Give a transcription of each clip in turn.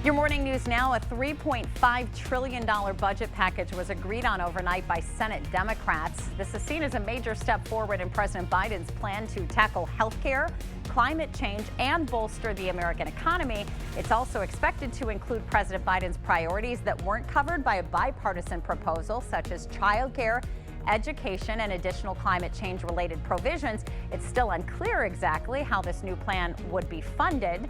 Your morning news now. A $3.5 trillion budget package was agreed on overnight by Senate Democrats. This is seen as a major step forward in President Biden's plan to tackle health care, climate change, and bolster the American economy. It's also expected to include President Biden's priorities that weren't covered by a bipartisan proposal, such as child care, education, and additional climate change related provisions. It's still unclear exactly how this new plan would be funded.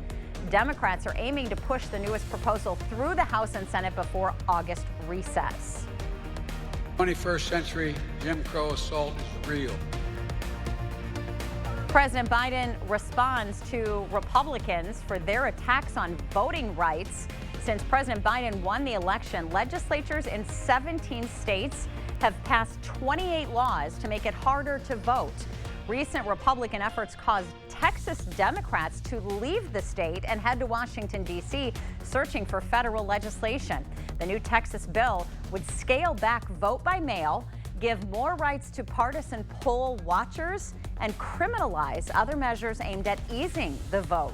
Democrats are aiming to push the newest proposal through the House and Senate before August recess. 21st century Jim Crow assault is real. President Biden responds to Republicans for their attacks on voting rights. Since President Biden won the election, legislatures in 17 states have passed 28 laws to make it harder to vote. Recent Republican efforts caused Texas Democrats to leave the state and head to Washington, D.C., searching for federal legislation. The new Texas bill would scale back vote by mail, give more rights to partisan poll watchers, and criminalize other measures aimed at easing the vote.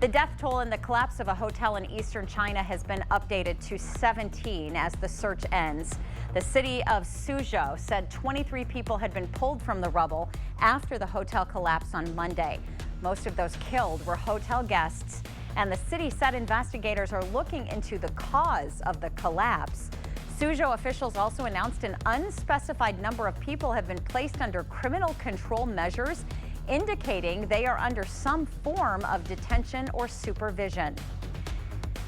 The death toll in the collapse of a hotel in eastern China has been updated to 17 as the search ends. The city of Suzhou said 23 people had been pulled from the rubble after the hotel collapsed on Monday. Most of those killed were hotel guests, and the city said investigators are looking into the cause of the collapse. Suzhou officials also announced an unspecified number of people have been placed under criminal control measures, indicating they are under some form of detention or supervision.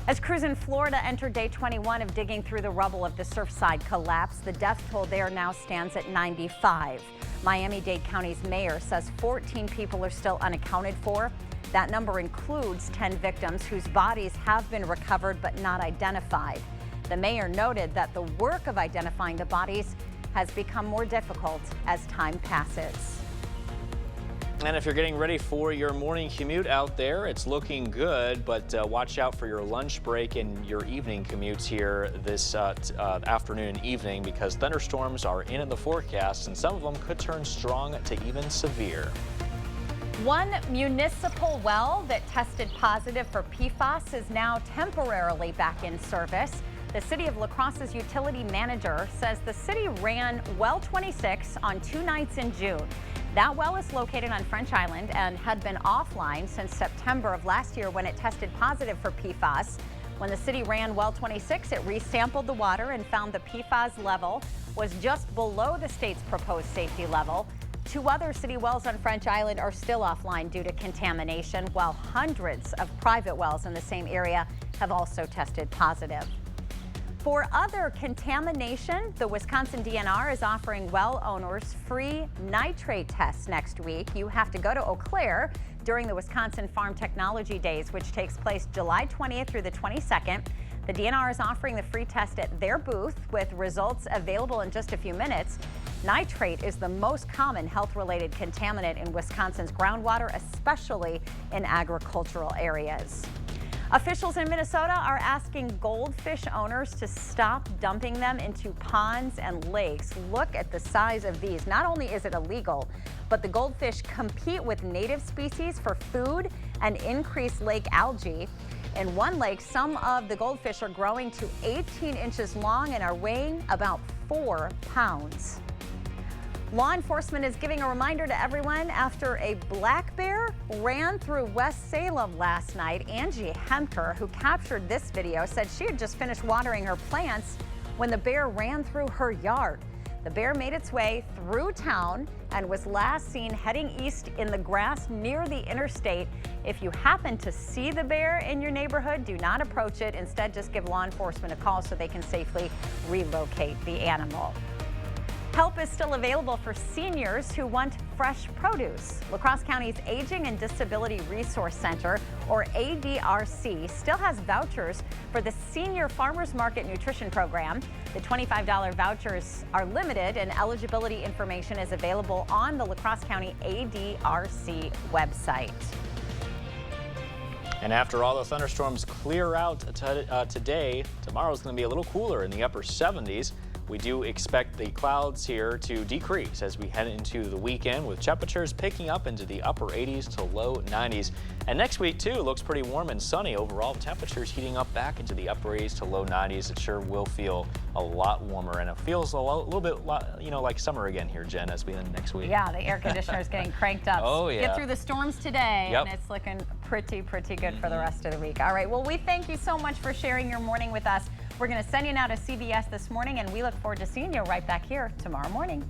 As crews in Florida enter day 21 of digging through the rubble of the Surfside collapse, the death toll there now stands at 95. Miami-Dade County's mayor says 14 people are still unaccounted for. That number includes 10 victims whose bodies have been recovered but not identified. The mayor noted that the work of identifying the bodies has become more difficult as time passes. And if you're getting ready for your morning commute out there, it's looking good, but watch out for your lunch break and your evening commutes here this afternoon and evening, because thunderstorms are in the forecast and some of them could turn strong to even severe. One municipal well that tested positive for PFAS is now temporarily back in service. The City of La Crosse's utility manager says the city ran well 26 on 2 nights in June. That well is located on French Island and had been offline since September of last year when it tested positive for PFAS. When the city ran well 26, it resampled the water and found the PFAS level was just below the state's proposed safety level. 2 other city wells on French Island are still offline due to contamination, while hundreds of private wells in the same area have also tested positive. For other contamination, the Wisconsin DNR is offering well owners free nitrate tests next week. You have to go to Eau Claire during the Wisconsin Farm Technology Days, which takes place July 20th through the 22nd. The DNR is offering the free test at their booth with results available in just a few minutes. Nitrate is the most common health-related contaminant in Wisconsin's groundwater, especially in agricultural areas. Officials in Minnesota are asking goldfish owners to stop dumping them into ponds and lakes. Look at the size of these. Not only is it illegal, but the goldfish compete with native species for food and increase lake algae. In one lake, some of the goldfish are growing to 18 inches long and are weighing about 4 pounds. Law enforcement is giving a reminder to everyone after a black bear ran through West Salem last night. Angie Hemker, who captured this video, said she had just finished watering her plants when the bear ran through her yard. The bear made its way through town and was last seen heading east in the grass near the interstate. If you happen to see the bear in your neighborhood, do not approach it. Instead, just give law enforcement a call so they can safely relocate the animal. Help is still available for seniors who want fresh produce. La Crosse County's Aging and Disability Resource Center, or ADRC, still has vouchers for the Senior Farmers Market Nutrition Program. The $25 vouchers are limited, and eligibility information is available on the La Crosse County ADRC website. And after all the thunderstorms clear out today, tomorrow's going to be a little cooler in the upper 70s. We do expect the clouds here to decrease as we head into the weekend, with temperatures picking up into the upper 80s to low 90s. And next week, too, looks pretty warm and sunny overall. Temperatures heating up back into the upper 80s to low 90s. It sure will feel a lot warmer, and it feels a little bit, you know, like summer again here, Jen, as we end next week. Yeah, the air conditioner is getting cranked up. Oh, yeah. Get through the storms today, Yep. and it's looking pretty good for the rest of the week. All right, well, we thank you so much for sharing your morning with us. We're going to send you now to CBS This Morning, and we look forward to seeing you right back here tomorrow morning.